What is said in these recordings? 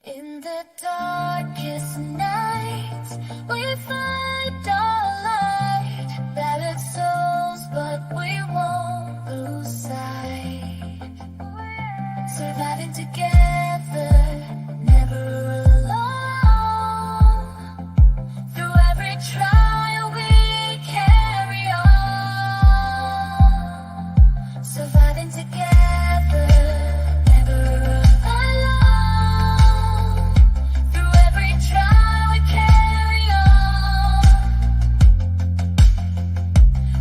In the darkest nights, we find our light. Battered souls, but we won't lose sight. Surviving together, never alone. Through every trial, we carry on. Surviving together, never alone. Through every trial, we carry on.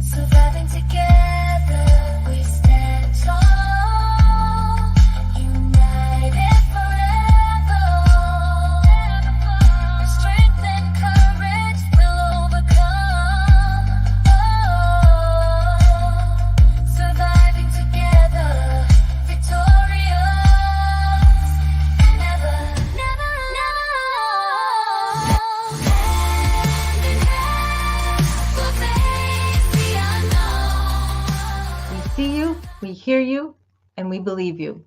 Surviving together, we stand tall. United forever. Strength and courage will overcome. Surviving together, victorious. Never, never, never alone. Hand in hand, we'll face the unknown. We see you, we hear you, and we believe you.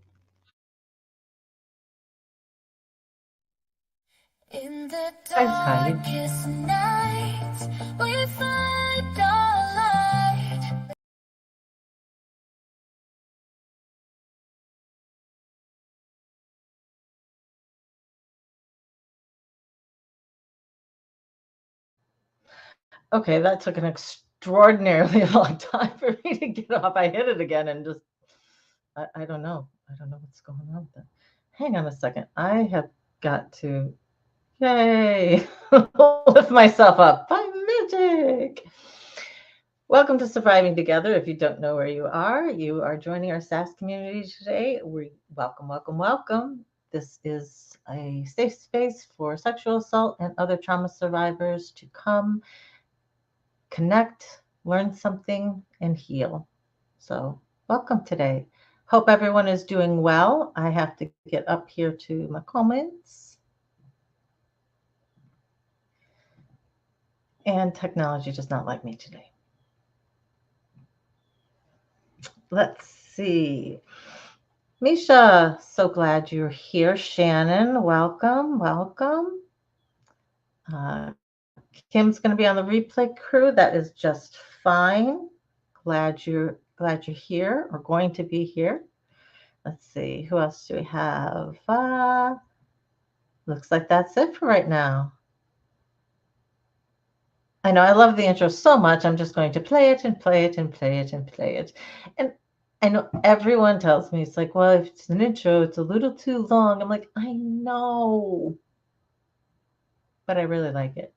In the Thanks, Heidi. darkest nights, we find our light. Okay, that took an extraordinarily long time for me to get off. I hit it again and just, I don't know. I don't know what's going on with it. Hang on a second. I have got to, yay, lift myself up by magic. Welcome to Surviving Together. If you don't know where you are joining our SAS community today. We welcome. This is a safe space for sexual assault and other trauma survivors to come, connect, learn something, and heal. So welcome today. Hope everyone is doing well. I have to get up here to my comments. And technology does not like me today. Let's see. Misha, so glad you're here. Shannon, welcome. Kim's going to be on the replay crew. That is just fine. Glad you're here or going to be here. Let's see. Who else do we have? Looks like that's it for right now. I know I love the intro so much. I'm just going to play it and play it and play it and play it. And I know everyone tells me, it's like, well, if it's an intro, it's a little too long. I'm like, I know, but I really like it.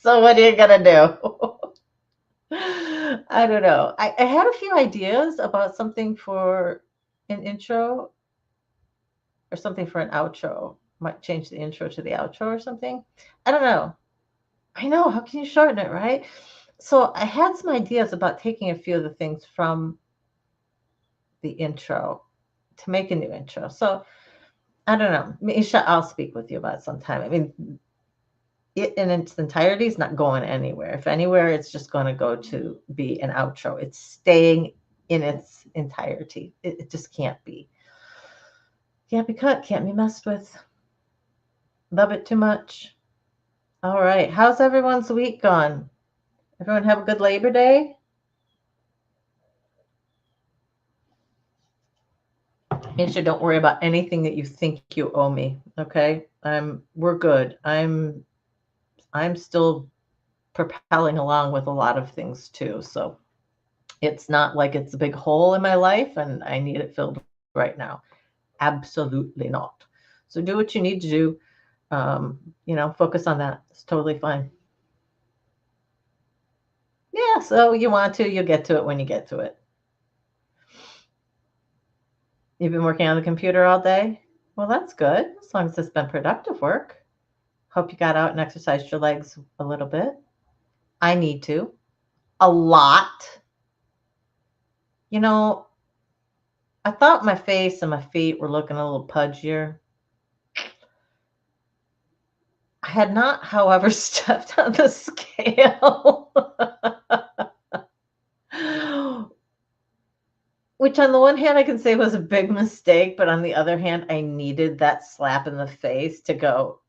So what are you gonna do? I don't know. I had a few ideas about something for an intro or something for an outro. Might change the intro to the outro or something. I don't know. I know. How can you shorten it, right? So I had some ideas about taking a few of the things from the intro to make a new intro. So I don't know. Misha, I'll speak with you about it sometime. I mean, it in its entirety is not going anywhere. If anywhere, it's just going to go to be an outro. It's staying in its entirety. It just can't be. Can't be cut. Can't be messed with. Love it too much. All right. How's everyone's week gone? Everyone have a good Labor Day? Misha, don't worry about anything that you think you owe me. Okay. We're good. I'm still propelling along with a lot of things too. So it's not like it's a big hole in my life and I need it filled right now. Absolutely not. So do what you need to do. Focus on that. It's totally fine. Yeah, so you want to, you'll get to it when you get to it. You've been working on the computer all day? Well, that's good, as long as it's been productive work. Hope you got out and exercised your legs a little bit. I need to. A lot. You know, I thought my face and my feet were looking a little pudgier. I had not, however, stepped on the scale. which on the one hand I can say was a big mistake, but on the other hand, I needed that slap in the face to go,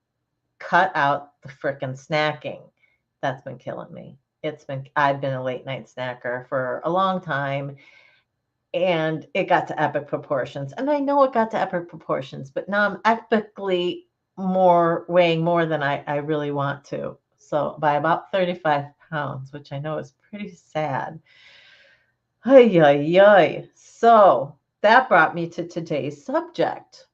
cut out the frickin' snacking. That's been killing me. I've been a late night snacker for a long time, and it got to epic proportions. And I know it got to epic proportions, but now I'm epically weighing more than I really want to. So by about 35 pounds, which I know is pretty sad. Ay, ay, ay. So that brought me to today's subject,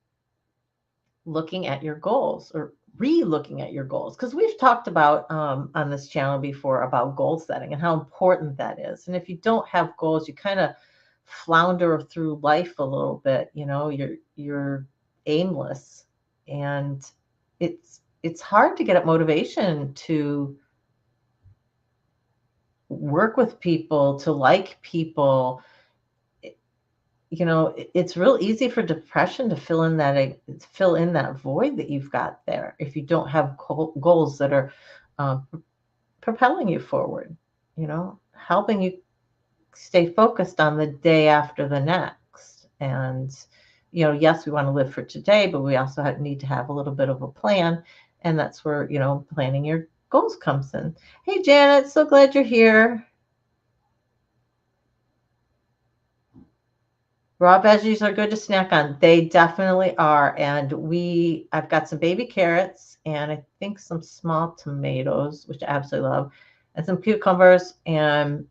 looking at your goals or re-looking at your goals, because we've talked about on this channel before about goal setting and how important that is. And if you don't have goals, you kind of flounder through life a little bit. You're aimless, and it's hard to get up motivation to work with people, to like people. It's real easy for depression to fill in that void that you've got there if you don't have goals that are propelling you forward, helping you stay focused on the day after the next. And yes, we want to live for today, but we also need to have a little bit of a plan, and that's where planning your goals comes in. Hey Janet, so glad you're here. Raw veggies are good to snack on. They definitely are. And I've got some baby carrots and I think some small tomatoes, which I absolutely love, and some cucumbers, and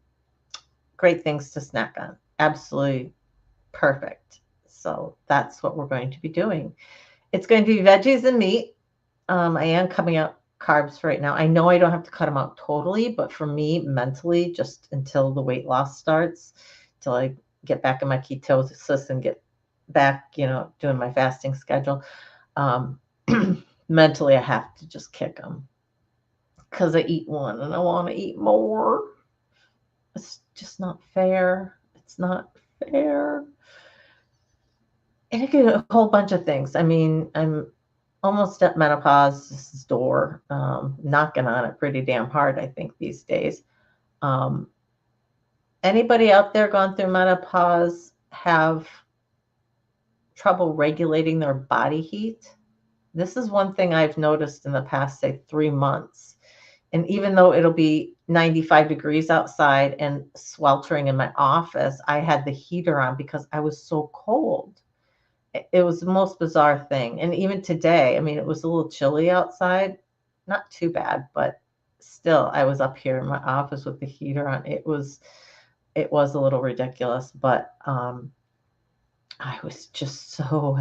great things to snack on. Absolutely perfect. So that's what we're going to be doing. It's going to be veggies and meat. I am coming out carbs right now. I know I don't have to cut them out totally, but for me, mentally, just until the weight loss starts, till I get back in my ketosis and get back, doing my fasting schedule, mentally, I have to just kick them because I eat one and I want to eat more. It's just not fair. It's not fair. And it could a whole bunch of things. I mean, I'm almost at menopause's door, knocking on it pretty damn hard, I think, these days. Anybody out there gone through menopause have trouble regulating their body heat? This is one thing I've noticed in the past, say, 3 months. And even though it'll be 95 degrees outside and sweltering in my office, I had the heater on because I was so cold. It was the most bizarre thing. And even today, I mean, it was a little chilly outside, not too bad, but still, I was up here in my office with the heater on. It was a little ridiculous, but I was so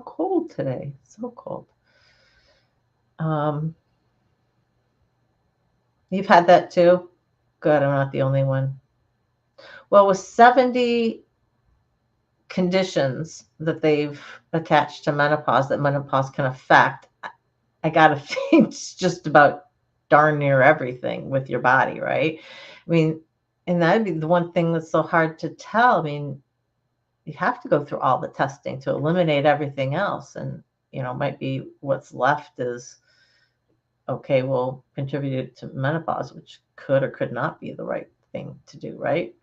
cold today, so cold. You've had that too? Good, I'm not the only one. Well, with 70 conditions that they've attached to menopause that menopause can affect, I gotta think it's just about darn near everything with your body, right? I mean, and that'd be the one thing that's so hard to tell. I mean, you have to go through all the testing to eliminate everything else, and might be what's left is okay, well, contributed to menopause, which could or could not be the right thing to do, right?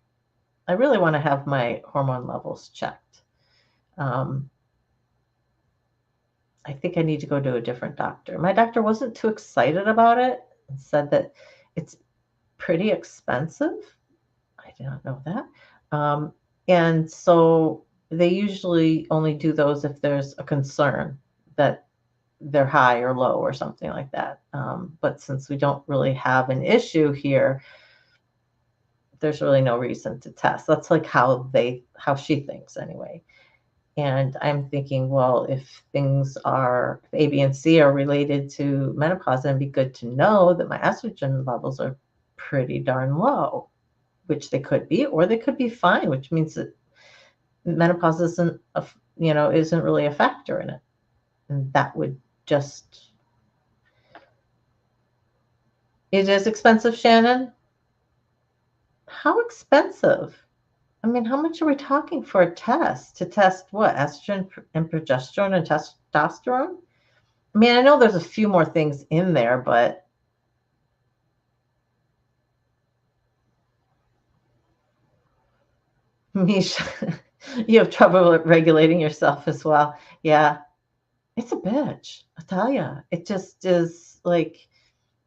I really want to have my hormone levels checked. I think I need to go to a different doctor. My doctor wasn't too excited about it and said that it's pretty expensive. I did not know that. And so they usually only do those if there's a concern that they're high or low or something like that. But since we don't really have an issue here, there's really no reason to test. That's like how she thinks anyway. And I'm thinking, well, if A, B, and C are related to menopause, then it'd be good to know that my estrogen levels are pretty darn low, which they could be, or they could be fine, which means that menopause isn't really a factor in it. And that would just, it is expensive, Shannon. How expensive? I mean, how much are we talking for a test? To test what? Estrogen and progesterone and testosterone? I mean, I know there's a few more things in there, but Misha, you have trouble regulating yourself as well. Yeah, it's a bitch. I tell you, it just is like,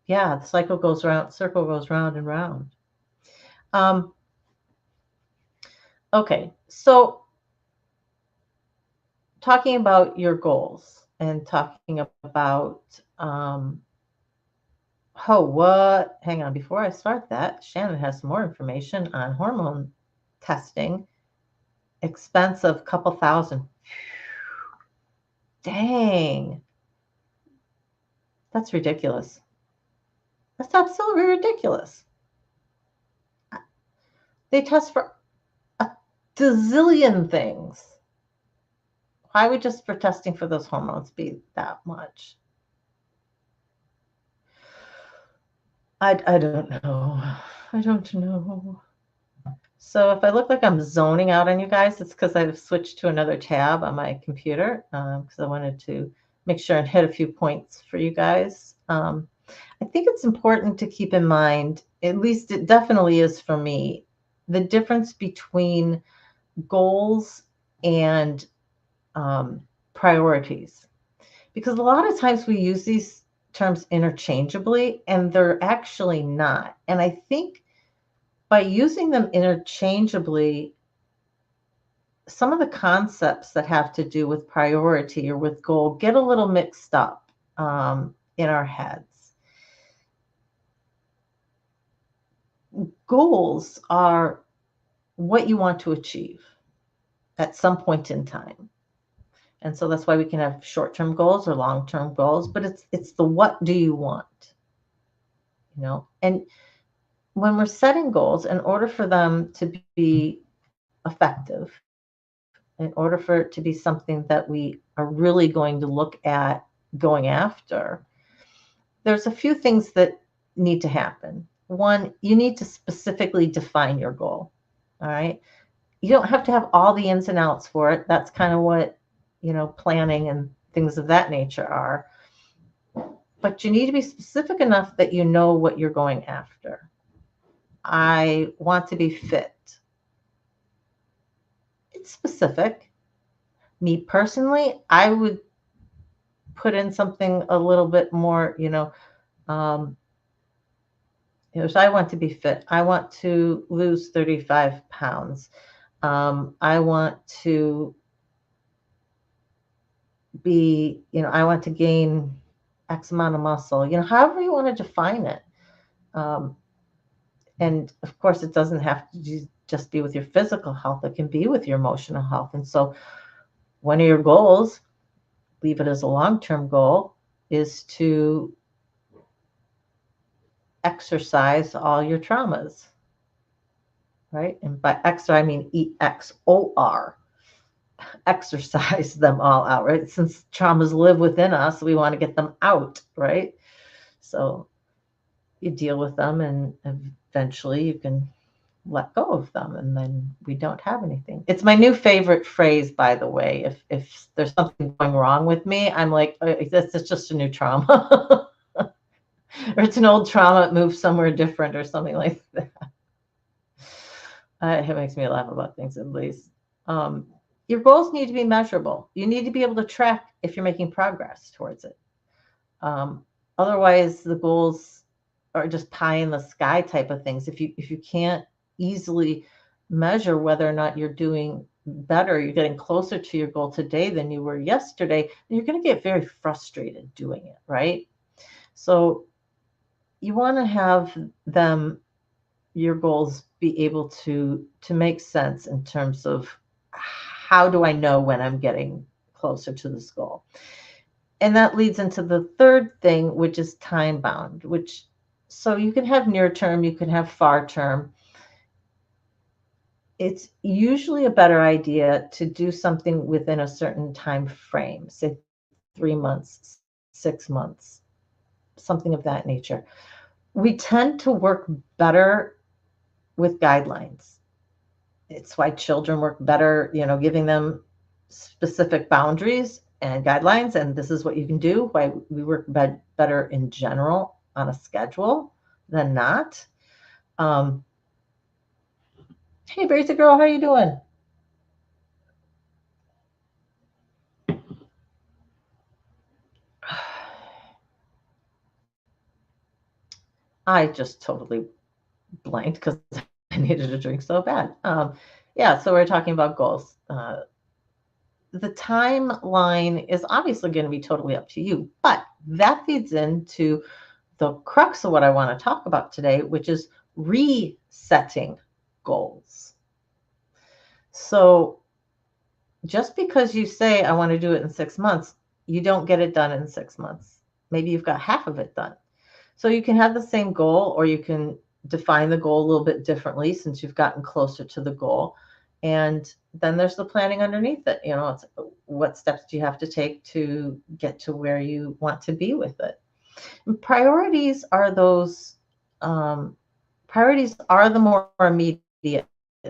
yeah, the cycle goes round, circle goes round and round. Um, okay, so talking about your goals and talking about, oh, what? Hang on, before I start that, Shannon has more information on hormone testing. Expense of couple thousand. Dang, that's ridiculous. That's absolutely ridiculous. They test for a gazillion things. Why would just for testing for those hormones be that much? I don't know. I don't know. So if I look like I'm zoning out on you guys, it's because I've switched to another tab on my computer because I wanted to make sure and hit a few points for you guys. I think it's important to keep in mind, at least it definitely is for me, the difference between goals and priorities. Because a lot of times we use these terms interchangeably and they're actually not. And I think by using them interchangeably, some of the concepts that have to do with priority or with goal get a little mixed up in our heads. Goals are what you want to achieve at some point in time. And so that's why we can have short-term goals or long-term goals, but it's the what do you want, you know? And when we're setting goals, in order for them to be effective, in order for it to be something that we are really going to look at going after, there's a few things that need to happen. One, you need to specifically define your goal. All right. You don't have to have all the ins and outs for it. That's kind of what, planning and things of that nature are. But you need to be specific enough that you know what you're going after. I want to be fit. It's specific. Me personally, I would put in something a little bit more, um, so I want to be fit. I want to lose 35 pounds. I want to I want to gain X amount of muscle, however you want to define it. Um, and of course, it doesn't have to just be with your physical health. It can be with your emotional health. And so one of your goals, leave it as a long-term goal, is to exercise all your traumas, right? And by exor, I mean EXOR, exercise them all out, right? Since traumas live within us, we want to get them out, right? So you deal with them and eventually you can let go of them and then we don't have anything. It's my new favorite phrase, by the way. If there's something going wrong with me, I'm like, that's just a new trauma. Or it's an old trauma, it moved somewhere different or something like that. It makes me laugh about things at least. Your goals need to be measurable. You need to be able to track if you're making progress towards it. Otherwise, the goals are just pie in the sky type of things. If you can't easily measure whether or not you're doing better, you're getting closer to your goal today than you were yesterday, then you're going to get very frustrated doing it, right? So you want to have your goals be able to make sense in terms of how do I know when I'm getting closer to this goal. And that leads into the third thing, which is time bound, so you can have near term, you can have far term. It's usually a better idea to do something within a certain time frame, say 3 months, 6 months, something of that nature. We tend to work better with guidelines. It's why children work better, giving them specific boundaries and guidelines, and this is what you can do. Why we work better in general on a schedule than not. Hey, Brazy girl, how you doing? I just totally blanked because I needed a drink so bad. Yeah, so we're talking about goals. The timeline is obviously going to be totally up to you, but that feeds into the crux of what I want to talk about today, which is resetting goals. So just because you say, I want to do it in 6 months, you don't get it done in 6 months. Maybe you've got half of it done. So you can have the same goal, or you can define the goal a little bit differently since you've gotten closer to the goal. And then there's the planning underneath it. It's what steps do you have to take to get to where you want to be with it. And priorities are the more immediate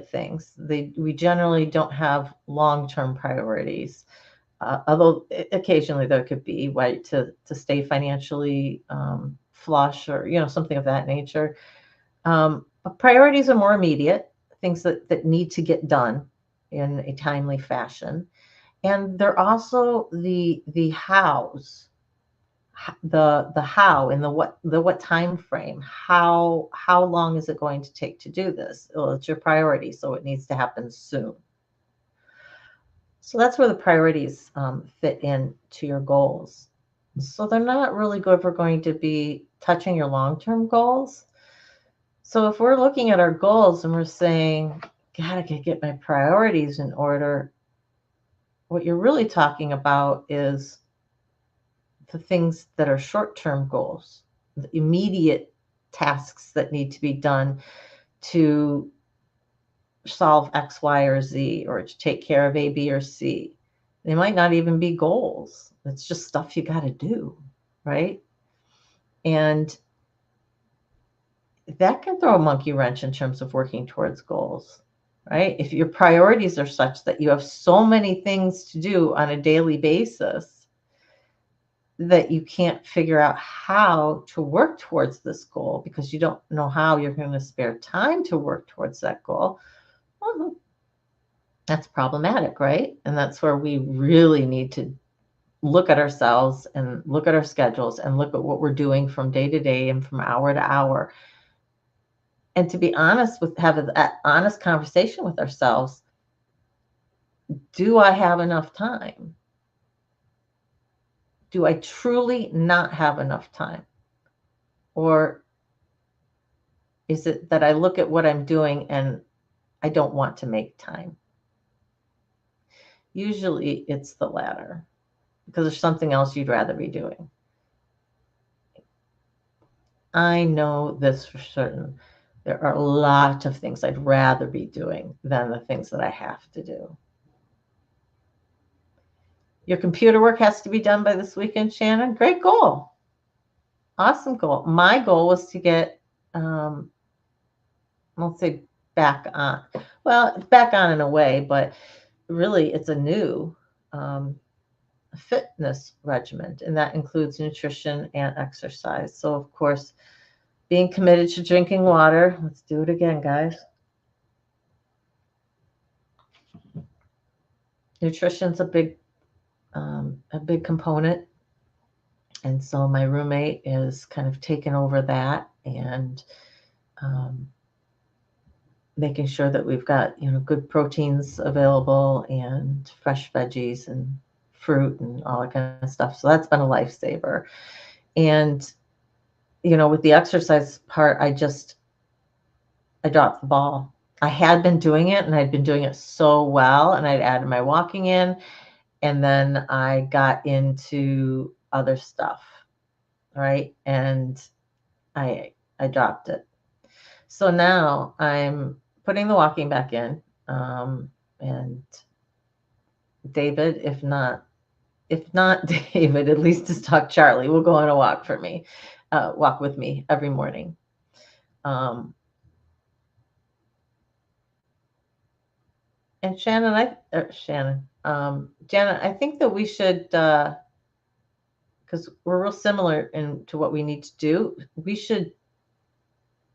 things. We generally don't have long-term priorities. Although occasionally there could be, right, to stay financially flush, or something of that nature. But priorities are more immediate, things that need to get done in a timely fashion, and they're also the hows, the how and the what time frame. How long is it going to take to do this? Well, it's your priority, so it needs to happen soon. So that's where the priorities fit into your goals. So they're not really ever going to be touching your long-term goals. So if we're looking at our goals and we're saying, gotta get my priorities in order, what you're really talking about is the things that are short-term goals, the immediate tasks that need to be done to solve X, Y, or Z, or to take care of A, B, or C. They might not even be goals. It's just stuff you got to do, right? And that can throw a monkey wrench in terms of working towards goals, right? If your priorities are such that you have so many things to do on a daily basis that you can't figure out how to work towards this goal because you don't know how you're going to spare time to work towards that goal, well, that's problematic, right? And that's where we really need to look at ourselves and look at our schedules and look at what we're doing from day to day and from hour to hour. And to be honest, have an honest conversation with ourselves. Do I have enough time? Do I truly not have enough time? Or is it that I look at what I'm doing and I don't want to make time? Usually it's the latter, because there's something else you'd rather be doing. I know this for certain. There are a lot of things I'd rather be doing than the things that I have to do. Your computer work has to be done by this weekend, Shannon. Great goal. Awesome goal. My goal was to get, let's say, back on. Well, it's back on in a way, but really it's a new fitness regimen, and that includes nutrition and exercise. So, of course, being committed to drinking water. Let's do it again, guys. Nutrition's a big component, and so my roommate is kind of taken over that, and um, making sure that we've got good proteins available and fresh veggies and fruit and all that kind of stuff. So that's been a lifesaver. And with the exercise part, I dropped the ball. I had been doing it, and I'd been doing it so well, and I'd added my walking in, and then I got into other stuff, right? And I dropped it. So now I'm putting the walking back in, and David, if not David, at least his dog Charlie will go on a walk for me, walk with me every morning. Um, and Janet, I think that we should, because we're real similar to what we need to do. We should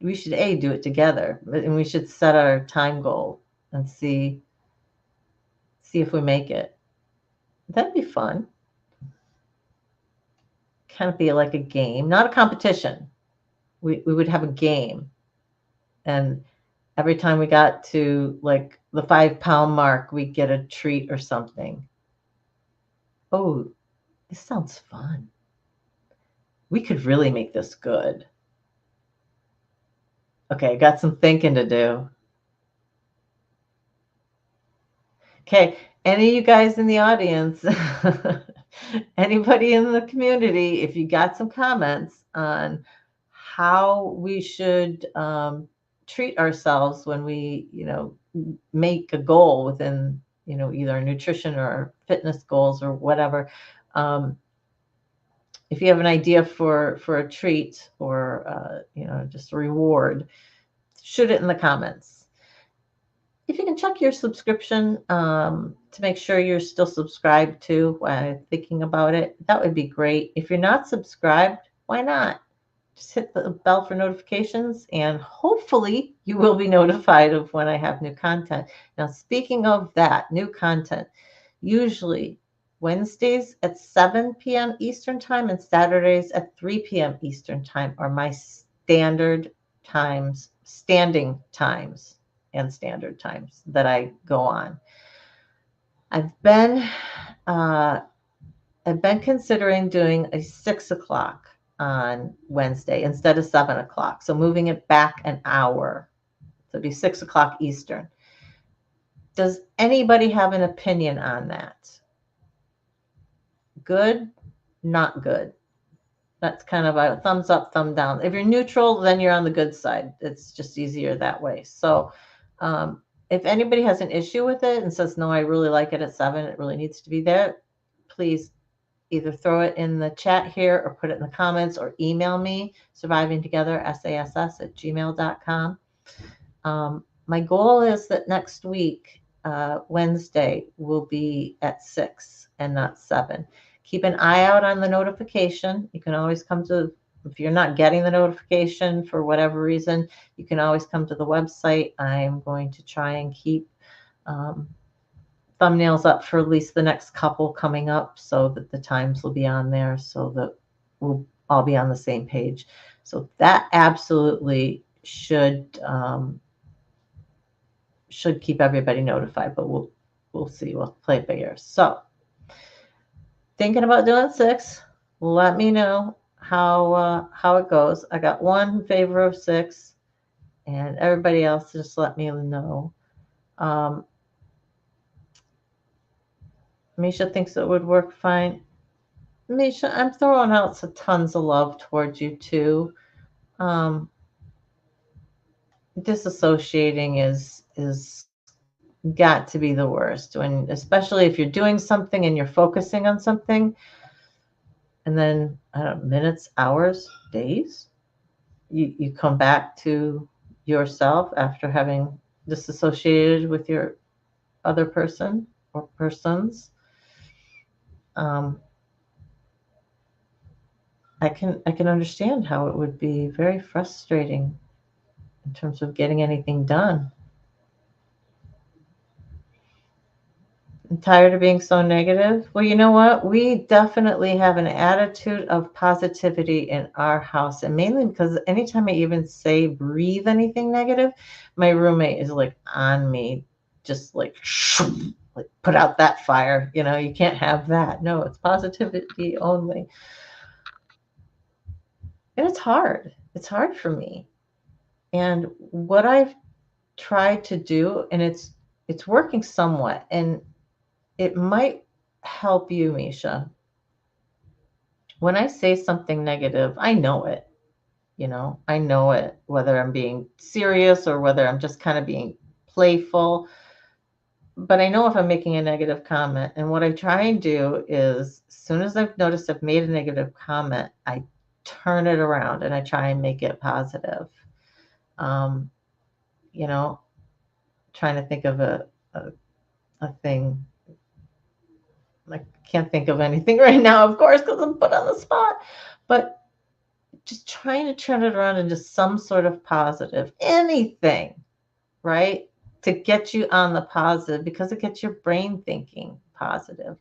we should do it together, and we should set our time goal and see if we make it. That'd be fun. Kind of be like a game, not a competition. We would have a game, and every time we got to like the 5 pound mark, we get a treat or something. Oh, this sounds fun. We could really make this good. Okay, I got some thinking to do. Okay, any of you guys in the audience, anybody in the community, if you got some comments on how we should treat ourselves when we, make a goal within, either nutrition or fitness goals or whatever. If you have an idea for a treat or, just a reward, shoot it in the comments. If you can check your subscription to make sure you're still subscribed to while thinking about it, that would be great. If you're not subscribed, why not? Just hit the bell for notifications, and hopefully you will be notified of when I have new content. Now, speaking of that, new content, usually Wednesdays at 7 p.m. Eastern Time and Saturdays at 3 p.m. Eastern Time are my standing times and standard times that I go on. I've been considering doing a 6 o'clock on Wednesday instead of 7 o'clock. So moving it back an hour. So it'd be 6 o'clock Eastern. Does anybody have an opinion on that? Good, not good. That's kind of a thumbs up, thumb down. If you're neutral, then you're on the good side. It's just easier that way. So if anybody has an issue with it and says, no, I really like it at 7, it really needs to be there, please either throw it in the chat here or put it in the comments or email me, survivingtogether@gmail.com. My goal is that next week, Wednesday, will be at 6 and not 7. Keep an eye out on the notification. You can always come to, if you're not getting the notification for whatever reason, you can always come to the website. I'm going to try and keep thumbnails up for at least the next couple coming up so that the times will be on there so that we'll all be on the same page. So that absolutely should keep everybody notified, but we'll see. We'll play it by ear. So thinking about doing 6. Let me know how it goes. I got one in favor of 6, and everybody else just let me know. Misha thinks it would work fine. Misha, I'm throwing out some tons of love towards you too. Disassociating is got to be the worst, when especially if you're doing something and you're focusing on something, and then I don't know, minutes, hours, days, you come back to yourself after having disassociated with your other person or persons. I can understand how it would be very frustrating in terms of getting anything done. I'm tired of being so negative. Well, you know what? We definitely have an attitude of positivity in our house, and mainly because anytime I even say breathe anything negative, my roommate is like on me, just like put out that fire. You can't have that. No, it's positivity only. And it's hard. It's hard for me. And what I've tried to do, and it's working somewhat, and it might help you, Misha. When I say something negative, I know it. I know it, whether I'm being serious or whether I'm just kind of being playful. But I know if I'm making a negative comment. And what I try and do is, as soon as I've noticed I've made a negative comment, I turn it around and I try and make it positive. You know, trying to think of a thing. I can't think of anything right now, of course, because I'm put on the spot. But just trying to turn it around into some sort of positive, anything, right? To get you on the positive because it gets your brain thinking positive.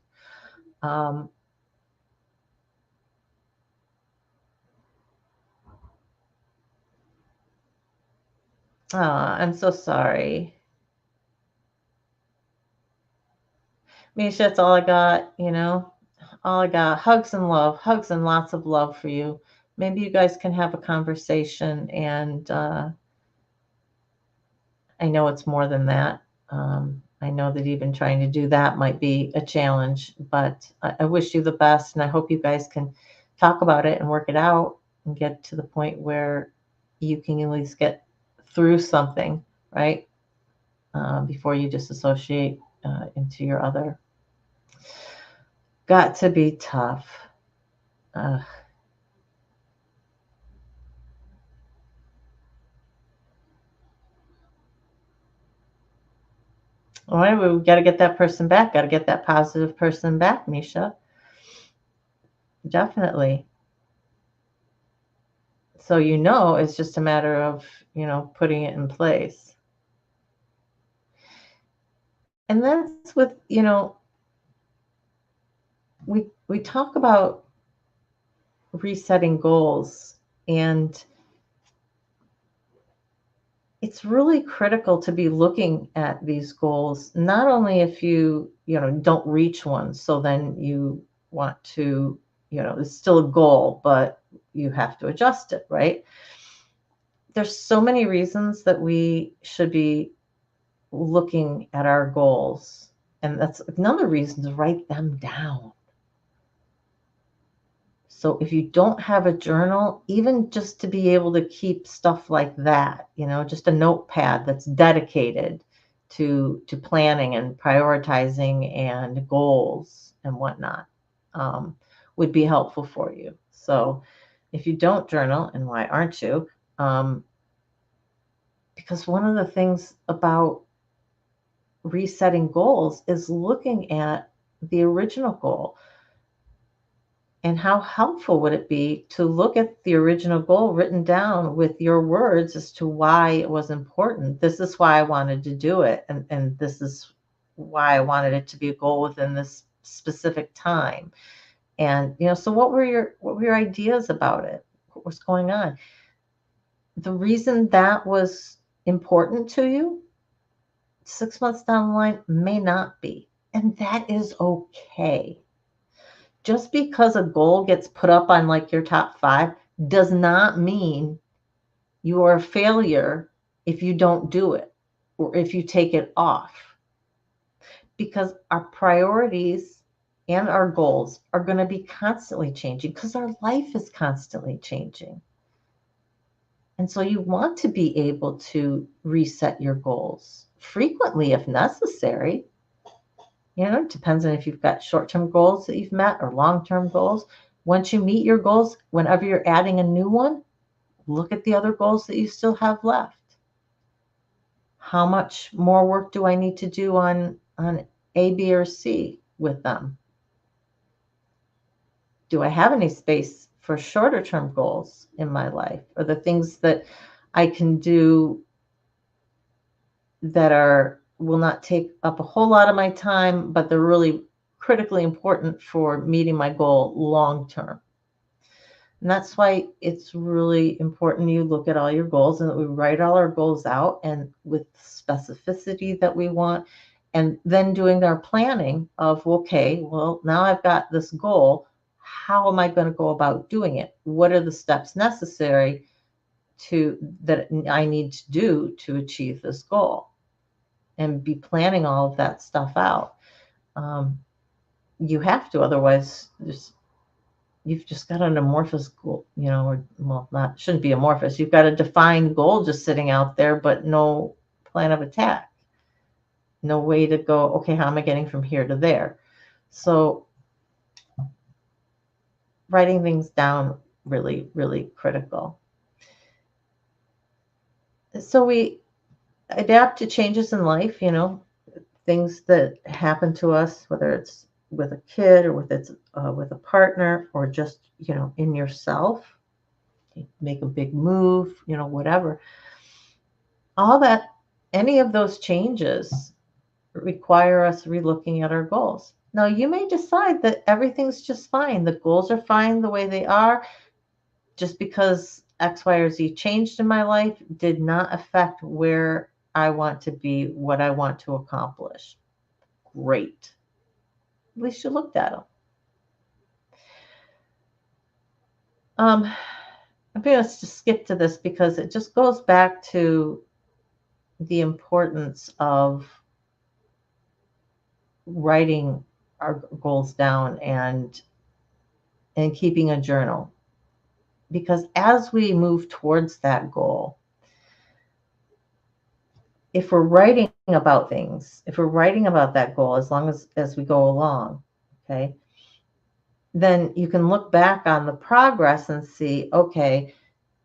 Um, I'm so sorry. Misha, that's all I got, all I got. Hugs and love, hugs and lots of love for you. Maybe you guys can have a conversation, and I know it's more than that. I know that even trying to do that might be a challenge, but I wish you the best, and I hope you guys can talk about it and work it out and get to the point where you can at least get through something, right? Before you disassociate into your other. Got to be tough. Uh, all right, we got to get that person back. Got to get that positive person back, Misha. Definitely. So it's just a matter of putting it in place. And that's with we talk about resetting goals, and it's really critical to be looking at these goals, not only if you don't reach one, so then you want to, it's still a goal, but you have to adjust it, right? There's so many reasons that we should be looking at our goals. And that's another reason to write them down. So if you don't have a journal, even just to be able to keep stuff like that, just a notepad that's dedicated to planning and prioritizing and goals and whatnot, um, would be helpful for you. So if you don't journal, and why aren't you? Because one of the things about resetting goals is looking at the original goal. And how helpful would it be to look at the original goal written down with your words as to why it was important? This is why I wanted to do it. And this is why I wanted it to be a goal within this specific time. And, so what were your ideas about it? What was going on? The reason that was important to you 6 months down the line may not be. And that is okay. Just because a goal gets put up on like your top 5 does not mean you are a failure if you don't do it or if you take it off. Because our priorities and our goals are going to be constantly changing because our life is constantly changing. And so you want to be able to reset your goals frequently if necessary. It depends on if you've got short-term goals that you've met or long-term goals. Once you meet your goals, whenever you're adding a new one, look at the other goals that you still have left. How much more work do I need to do on A, B, or C with them? Do I have any space for shorter term goals in my life, or the things that I can do that will not take up a whole lot of my time, but they're really critically important for meeting my goal long term? And that's why it's really important you look at all your goals and that we write all our goals out and with specificity that we want. And then doing our planning of, okay, well, now I've got this goal. How am I going to go about doing it? What are the steps necessary that I need to do to achieve this goal? And be planning all of that stuff out. You have to, otherwise, you've just got an amorphous goal, or well, not shouldn't be amorphous. You've got a defined goal just sitting out there, but no plan of attack, no way to go. Okay, how am I getting from here to there? So writing things down really, really critical. So we adapt to changes in life, things that happen to us, whether it's with a kid or with a partner or just in yourself. make a big move, whatever. All that, any of those changes require us relooking at our goals. Now, you may decide that everything's just fine. The goals are fine the way they are. Just because X, Y, or Z changed in my life did not affect where I want to be, what I want to accomplish. Great. At least you looked at them. I'm going to just skip to this because it just goes back to the importance of writing our goals down and keeping a journal. Because as we move towards that goal, if we're writing about things, if we're writing about that goal as long as we go along, okay, then you can look back on the progress and see, okay,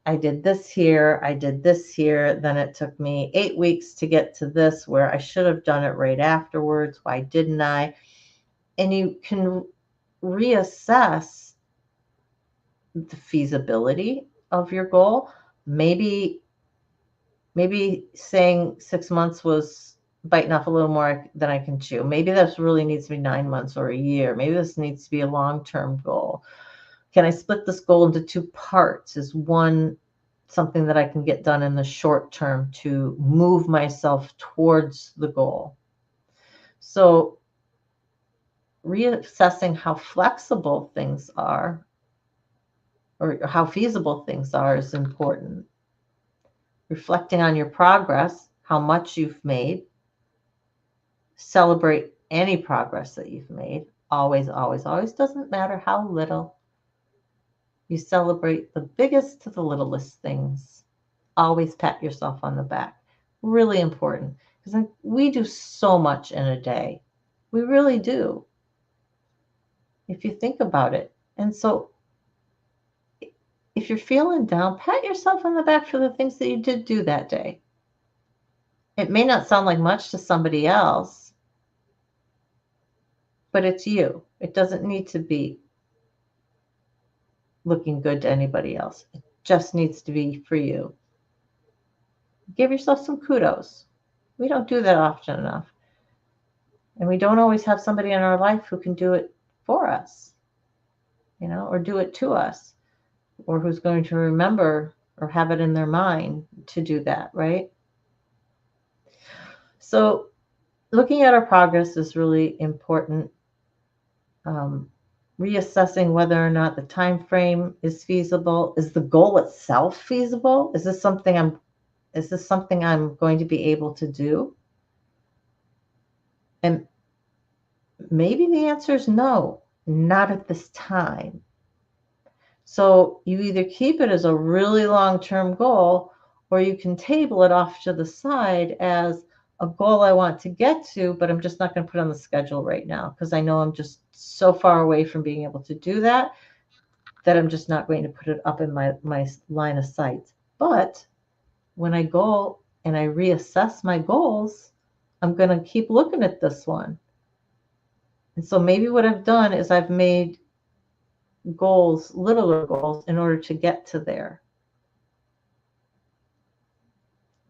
I did this here, I did this here, then it took me 8 weeks to get to this where I should have done it right afterwards. Why didn't I? And you can reassess the feasibility of your goal. Maybe saying 6 months was biting off a little more than I can chew. Maybe this really needs to be 9 months or a year. Maybe this needs to be a long-term goal. Can I split this goal into 2 parts? Is one something that I can get done in the short term to move myself towards the goal? So reassessing how flexible things are or how feasible things are is important. Reflecting on your progress, how much you've made. Celebrate any progress that you've made. Always, always, always. Doesn't matter how little. You celebrate the biggest to the littlest things. Always pat yourself on the back. Really important, because we do so much in a day. We really do, if you think about it. And so if you're feeling down, pat yourself on the back for the things that you did do that day. It may not sound like much to somebody else, but it's you. It doesn't need to be looking good to anybody else. It just needs to be for you. Give yourself some kudos. We don't do that often enough. And we don't always have somebody in our life who can do it for us, or do it to us, or who's going to remember or have it in their mind to do that, right? So looking at our progress is really important. Reassessing whether or not the time frame is feasible. Is the goal itself feasible? Is this something I'm going to be able to do? And maybe the answer is no, not at this time. So you either keep it as a really long-term goal, or you can table it off to the side as a goal I want to get to, but I'm just not going to put on the schedule right now because I know I'm just so far away from being able to do that I'm just not going to put it up in my line of sight. But when I go and I reassess my goals, I'm going to keep looking at this one. And so maybe what I've done is I've made goals, littler goals, in order to get to there.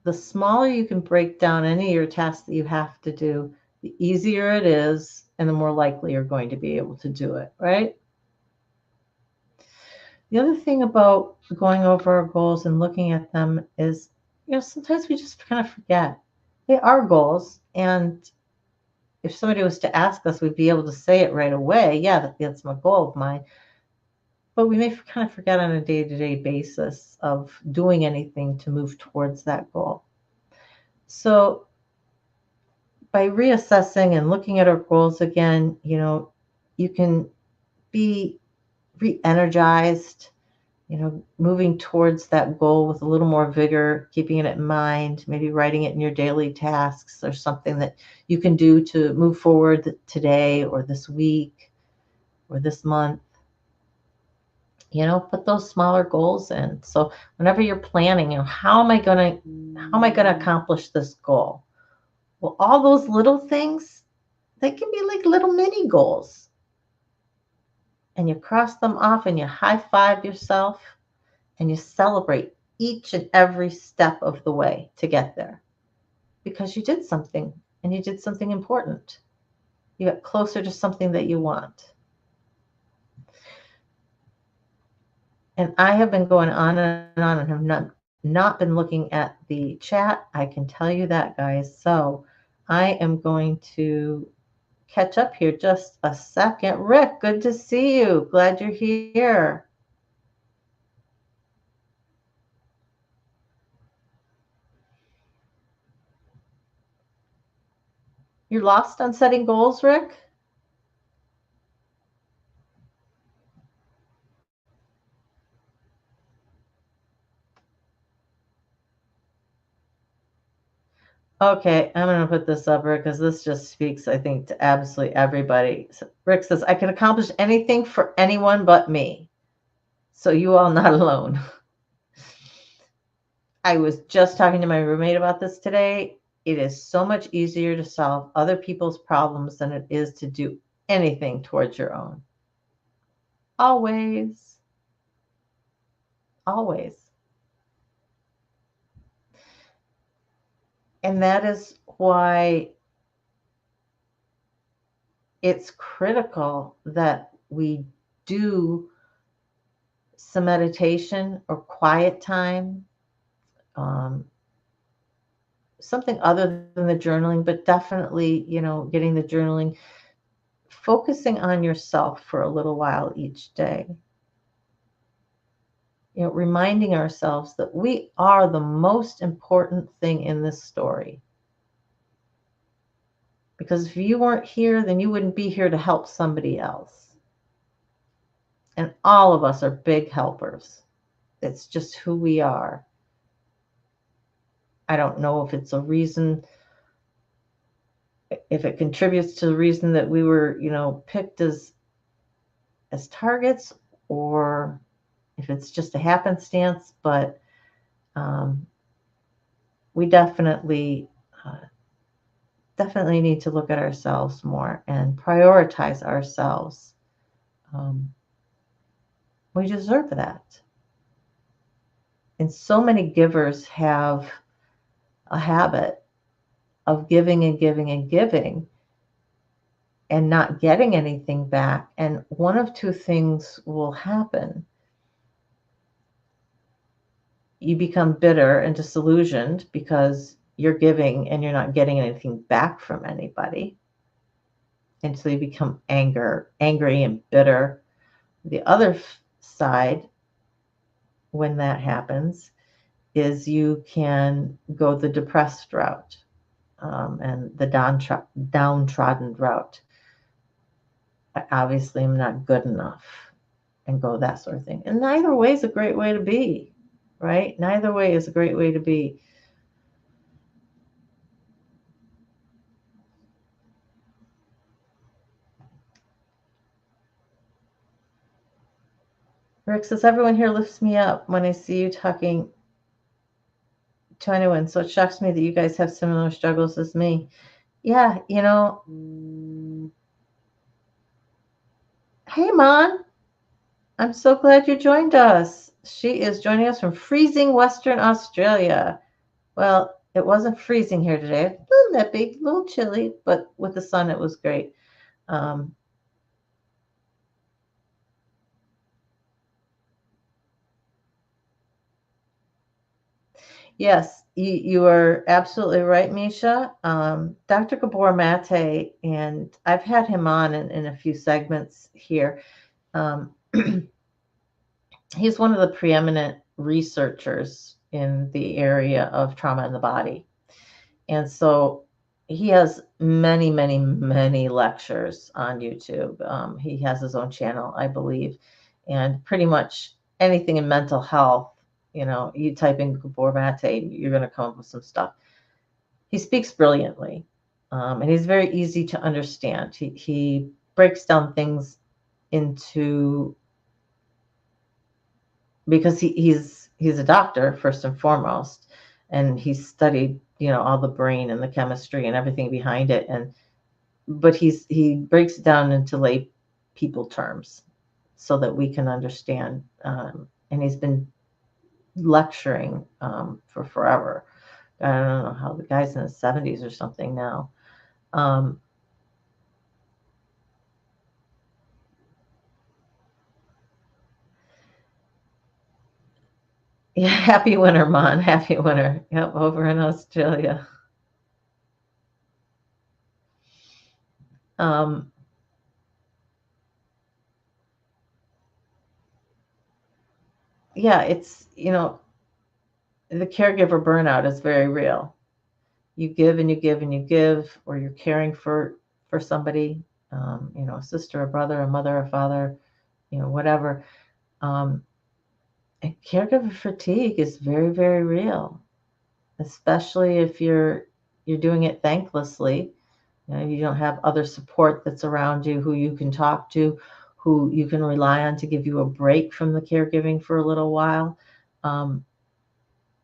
The smaller you can break down any of your tasks that you have to do, the easier it is, and the more likely you're going to be able to do it, right? The other thing about going over our goals and looking at them is, sometimes we just kind of forget. They are goals, and if somebody was to ask us, we'd be able to say it right away. Yeah, that's my goal of mine. But we may kind of forget on a day-to-day basis of doing anything to move towards that goal. So by reassessing and looking at our goals again, you can be re-energized, moving towards that goal with a little more vigor, keeping it in mind, maybe writing it in your daily tasks or something that you can do to move forward today or this week or this month. Put those smaller goals in. So whenever you're planning, how am I going to accomplish this goal? Well, all those little things, they can be like little mini goals. And you cross them off and you high five yourself and you celebrate each and every step of the way to get there because you did something and you did something important. You got closer to something that you want. And I have been going on and on and have not been looking at the chat. I can tell you that, guys. So I am going to catch up here just a second. Rick, good to see you. Glad you're here. You're lost on setting goals, Rick? Okay, I'm going to put this up, Rick, because this just speaks, I think, to absolutely everybody. So Rick says, I can accomplish anything for anyone but me. So you all not alone. I was just talking to my roommate about this today. It is so much easier to solve other people's problems than it is to do anything towards your own. Always. Always. And that is why it's critical that we do some meditation or quiet time, um, something other than the journaling, but definitely, getting the journaling, focusing on yourself for a little while each day. Reminding ourselves that we are the most important thing in this story. Because if you weren't here, then you wouldn't be here to help somebody else. And all of us are big helpers. It's just who we are. I don't know if it's a reason, if it contributes to the reason that we were, picked as targets, or if it's just a happenstance, but we definitely need to look at ourselves more and prioritize ourselves. We deserve that. And so many givers have a habit of giving and giving and giving and not getting anything back. And one of two things will happen. You become bitter and disillusioned because you're giving and you're not getting anything back from anybody. And so you become angry and bitter. The other side, when that happens, is you can go the depressed route, and the downtrodden route. I obviously am not good enough, and go that sort of thing. And neither way is a great way to be, right? Neither way is a great way to be. Rick says, everyone here lifts me up when I see you talking to anyone. So it shocks me that you guys have similar struggles as me. Yeah, hey, Mon, I'm so glad you joined us. She is joining us from freezing Western Australia. Well, it wasn't freezing here today. A little nippy, a little chilly, but with the sun, it was great. Um, yes, you are absolutely right, Misha. Dr. Gabor Mate, and I've had him on in a few segments here. Um, he's one of the preeminent researchers in the area of trauma in the body. And so he has many, many, many lectures on YouTube. He has his own channel, I believe, and pretty much anything in mental health, you type in Gabor Mate, you're going to come up with some stuff. He speaks brilliantly, and he's very easy to understand. He breaks down things into, because he's a doctor first and foremost, and he's studied all the brain and the chemistry and everything behind it, but he breaks it down into lay people terms so that we can understand, and he's been lecturing for forever. I don't know how the guy's in his 70s or something now. Um, yeah, happy winter, Mon. Happy winter. Yep, over in Australia. Um, yeah, the caregiver burnout is very real. You give and you give and you give, or you're caring for somebody, a sister, a brother, a mother, a father, whatever. Um, and caregiver fatigue is very, very real, especially if you're doing it thanklessly. You don't have other support that's around you who you can talk to, who you can rely on to give you a break from the caregiving for a little while. Um,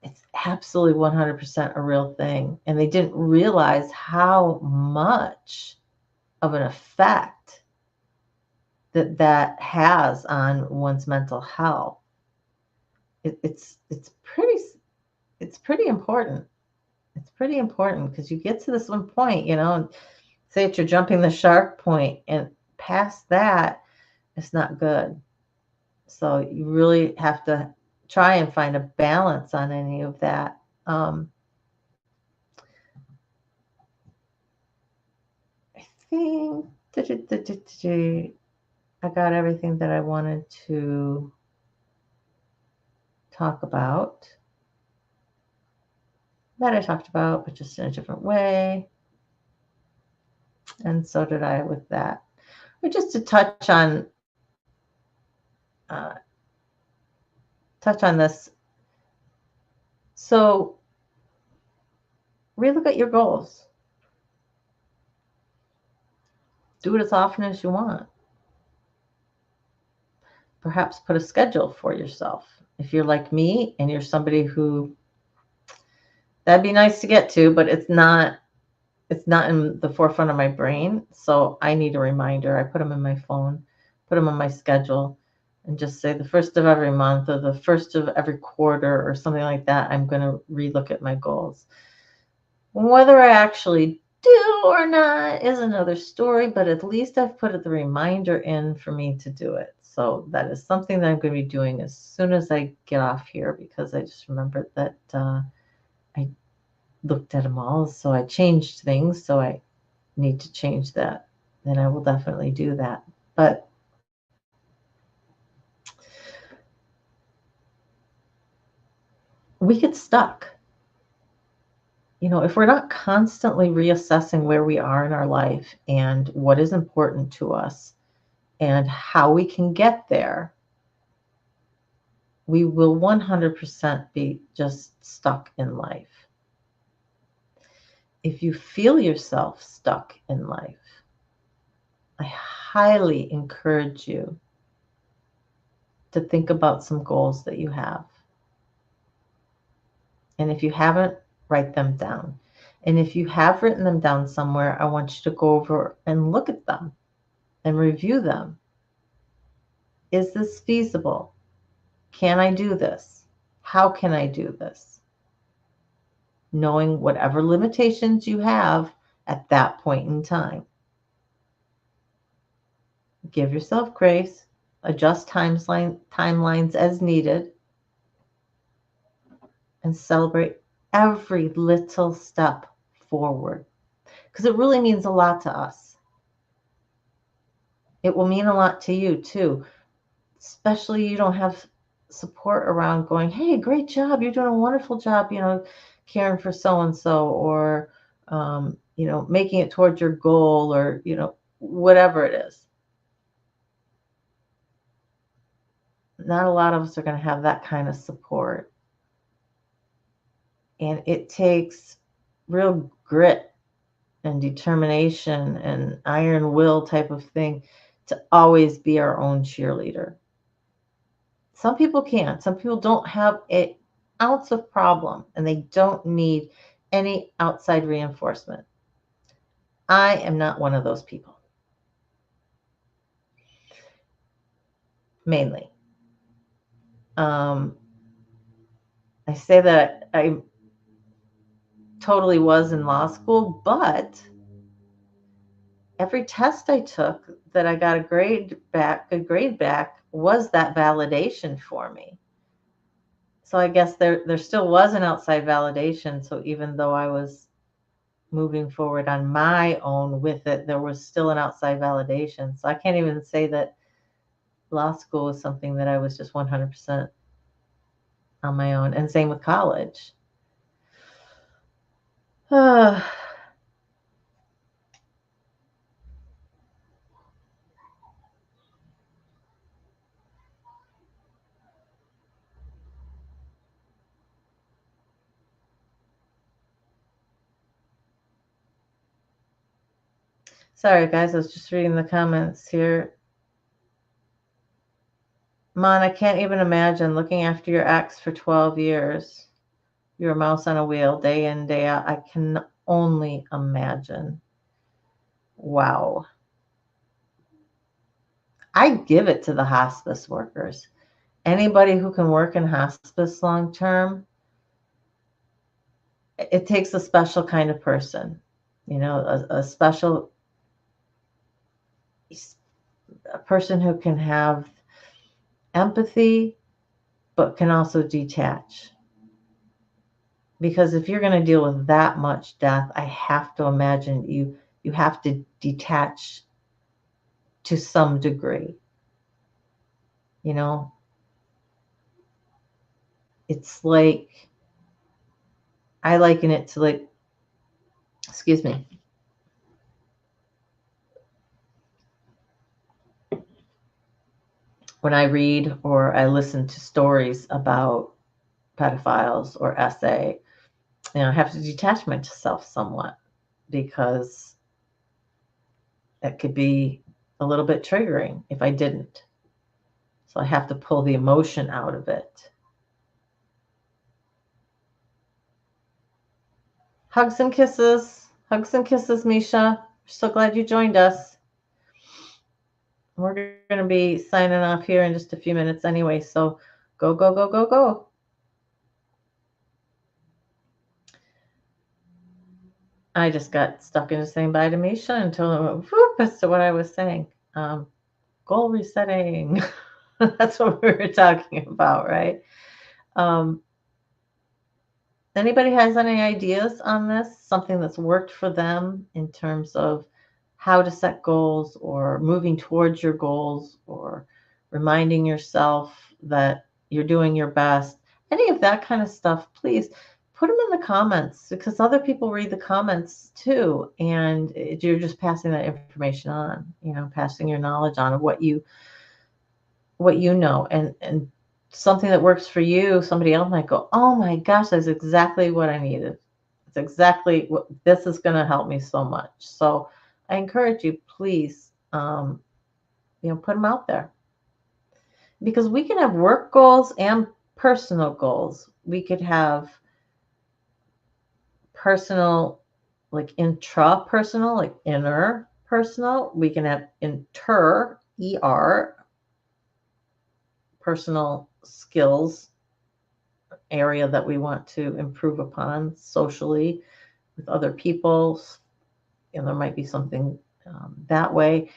it's absolutely 100% a real thing. And they didn't realize how much of an effect that has on one's mental health. It's pretty important. It's pretty important because you get to this one point, and say that you're jumping the shark point, and past that, it's not good. So you really have to try and find a balance on any of that. I think I got everything that I wanted to talk about. That I talked about, but just in a different way. And so did I with that. But just to uh, touch on this. So relook at your goals. Do it as often as you want. Perhaps put a schedule for yourself. If you're like me and you're somebody who that'd be nice to get to, but it's not in the forefront of my brain. So I need a reminder. I put them in my phone, put them on my schedule, and just say the first of every month or the first of every quarter or something like that, I'm going to relook at my goals. Whether I actually do or not is another story, but at least I've put the reminder in for me to do it. So that is something that I'm going to be doing as soon as I get off here because I just remembered that I looked at them all. So I changed things. So I need to change that. Then I will definitely do that. But we get stuck. If we're not constantly reassessing where we are in our life and what is important to us and how we can get there, we will 100% be just stuck in life. If you feel yourself stuck in life, I highly encourage you to think about some goals that you have. And if you haven't, write them down. And if you have written them down somewhere, I want you to go over and look at them and review them. Is this feasible? Can I do this? How can I do this? Knowing whatever limitations you have at that point in time. Give yourself grace, adjust timelines as needed, and celebrate every little step forward. Because it really means a lot to us. It will mean a lot to you too, especially you don't have support around going, hey, great job, you're doing a wonderful job, caring for so and so, or making it towards your goal, or whatever it is. Not a lot of us are going to have that kind of support, and it takes real grit and determination and iron will type of thing to always be our own cheerleader. Some people can. Some people don't have an ounce of problem and they don't need any outside reinforcement. I am not one of those people, mainly. Um, I say that I totally was in law school, but every test I took that I got a grade back, was that validation for me. So I guess there still was an outside validation. So even though I was moving forward on my own with it, there was still an outside validation. So I can't even say that law school was something that I was just 100% on my own. And same with college. Sorry, guys, I was just reading the comments here. Mon, I can't even imagine looking after your ex for 12 years. You're a mouse on a wheel, day in, day out. I can only imagine. Wow. I give it to the hospice workers. Anybody who can work in hospice long term, it takes a special kind of person, a special a person who can have empathy, but can also detach. Because if you're going to deal with that much death, I have to imagine you have to detach to some degree. You know, it's like, I liken it to, like, excuse me, when I read or I listen to stories about pedophiles or SA, I have to detach myself somewhat because it could be a little bit triggering if I didn't. So I have to pull the emotion out of it. Hugs and kisses. Hugs and kisses, Misha. So glad you joined us. We're going to be signing off here in just a few minutes anyway. So go, go, go, go, go. I just got stuck into saying bye to Misha until I went whoop as to what I was saying. Goal resetting. That's what we were talking about, right? Um, Anybody has any ideas on this? Something that's worked for them in terms of how to set goals or moving towards your goals or reminding yourself that you're doing your best. Any of that kind of stuff, please put them in the comments because other people read the comments too. And you're just passing that information on, passing your knowledge on of what you know, and something that works for you, somebody else might go, oh my gosh, that's exactly what I needed. It's exactly what this is going to help me so much. So I encourage you, please, put them out there because we can have work goals and personal goals. We could have personal, like intrapersonal, like inner personal. We can have personal skills area that we want to improve upon socially with other people. There might be something that way.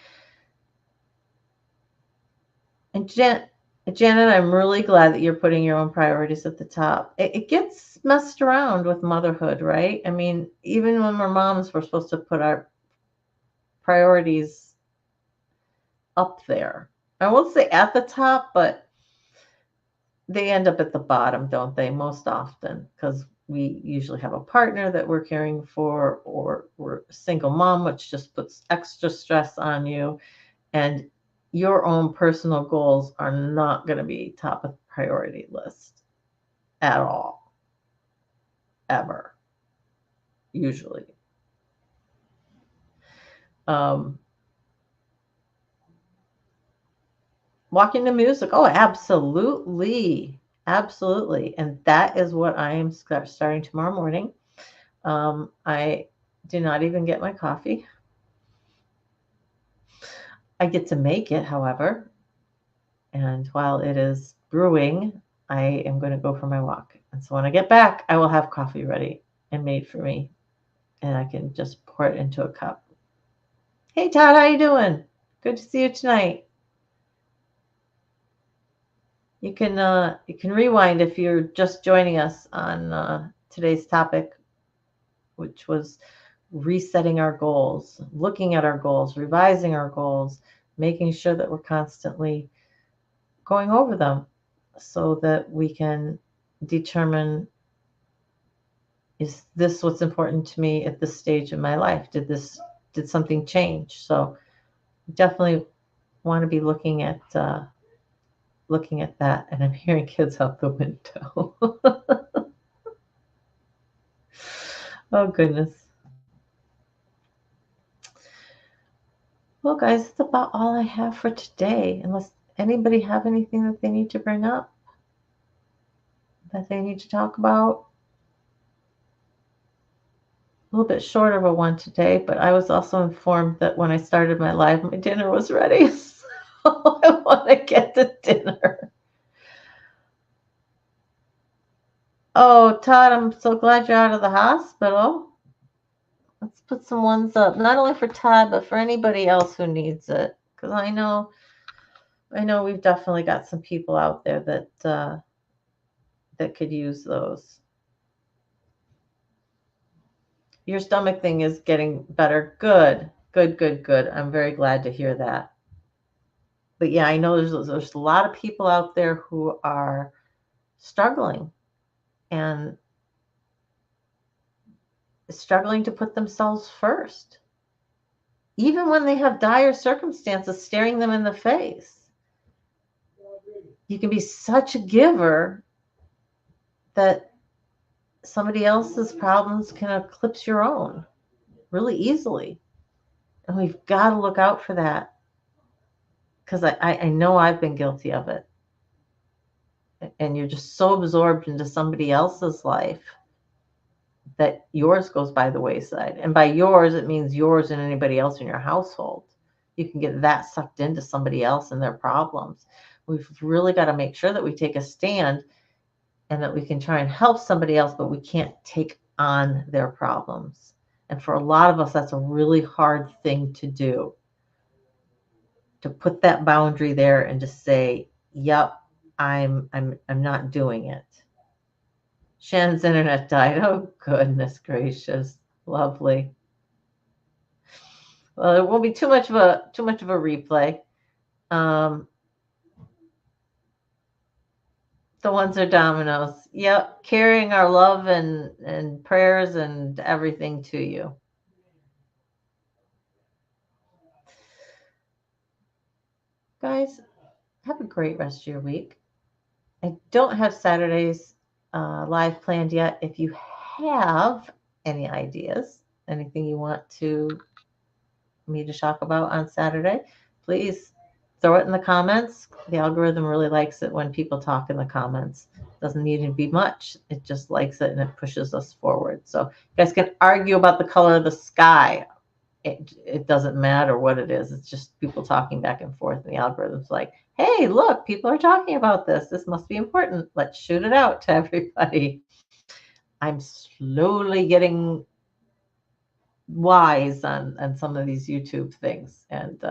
And Janet, I'm really glad that you're putting your own priorities at the top. It gets messed around with motherhood, right? I mean, even when we're moms, we're supposed to put our priorities up there. I won't say at the top, but they end up at the bottom, don't they? Most often, because we usually have a partner that we're caring for, or we're a single mom, which just puts extra stress on you. And your own personal goals are not going to be top of the priority list at all, ever, usually. Um, Walking to music. Oh, absolutely. Absolutely. And that is what I am starting tomorrow morning. I do not even get my coffee. I get to make it, however. And while it is brewing, I am going to go for my walk. And so when I get back, I will have coffee ready and made for me, and I can just pour it into a cup. Hey Todd, how you doing? Good to see you tonight. You can rewind if you're just joining us on today's topic, which was resetting our goals, looking at our goals, revising our goals, making sure that we're constantly going over them so that we can determine, is this what's important to me at this stage of my life? Did something change? So definitely want to be looking at that. And I'm hearing kids out the window. Oh goodness. Well, guys, that's about all I have for today. Unless anybody have anything that they need to bring up, that they need to talk about. A little bit short of a one today, but I was also informed that when I started my live, my dinner was ready. So I want to get the dinner. Oh, Todd, I'm so glad you're out of the hospital. Let's put some ones up, not only for Todd, but for anybody else who needs it. Because I know we've definitely got some people out there that could use those. Your stomach thing is getting better. Good, good, good, good. I'm very glad to hear that. But yeah, I know there's a lot of people out there who are struggling and struggling to put themselves first, even when they have dire circumstances staring them in the face. You can be such a giver that somebody else's problems can eclipse your own really easily. And we've got to look out for that, because I know I've been guilty of it. And you're just so absorbed into somebody else's life that yours goes by the wayside. And by yours, it means yours and anybody else in your household. You can get that sucked into somebody else and their problems. We've really got to make sure that we take a stand and that we can try and help somebody else, but we can't take on their problems. And for a lot of us, that's a really hard thing to do, to put that boundary there and to say, yep, I'm not doing it. Shannon's internet died. Oh goodness gracious. Lovely. Well, it won't be too much of a replay. The ones are dominoes. Yep, carrying our love and prayers and everything to you. Guys, have a great rest of your week. I don't have Saturday's live planned yet. If you have any ideas, anything you want me to talk about on Saturday, please throw it in the comments. The algorithm really likes it when people talk in the comments. Doesn't need to be much. It just likes it and it pushes us forward. So you guys can argue about the color of the sky. It doesn't matter what it is. It's just people talking back and forth, and the algorithm's like, hey, look, people are talking about this. This must be important. Let's shoot it out to everybody. I'm slowly getting wise on some of these YouTube things, and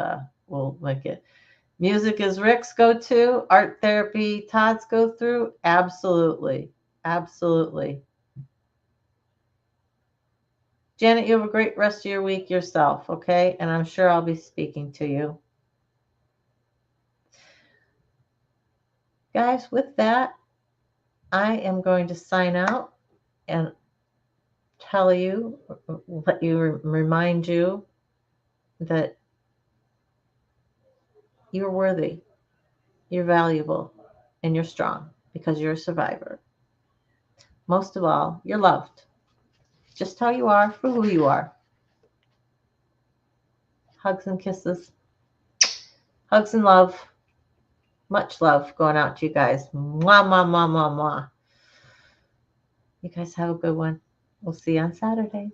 we'll make it. Music is Rick's go-to. Art therapy, Todd's go-through. Absolutely. Absolutely. Janet, you have a great rest of your week yourself, okay? And I'm sure I'll be speaking to you. Guys, with that, I am going to sign out and tell you, remind you that you're worthy, you're valuable, and you're strong because you're a survivor. Most of all, you're loved, just how you are, for who you are. Hugs and kisses. Hugs and love. Much love going out to you guys. Mwah, mwah, mwah, mwah, mwah. You guys have a good one. We'll see you on Saturday.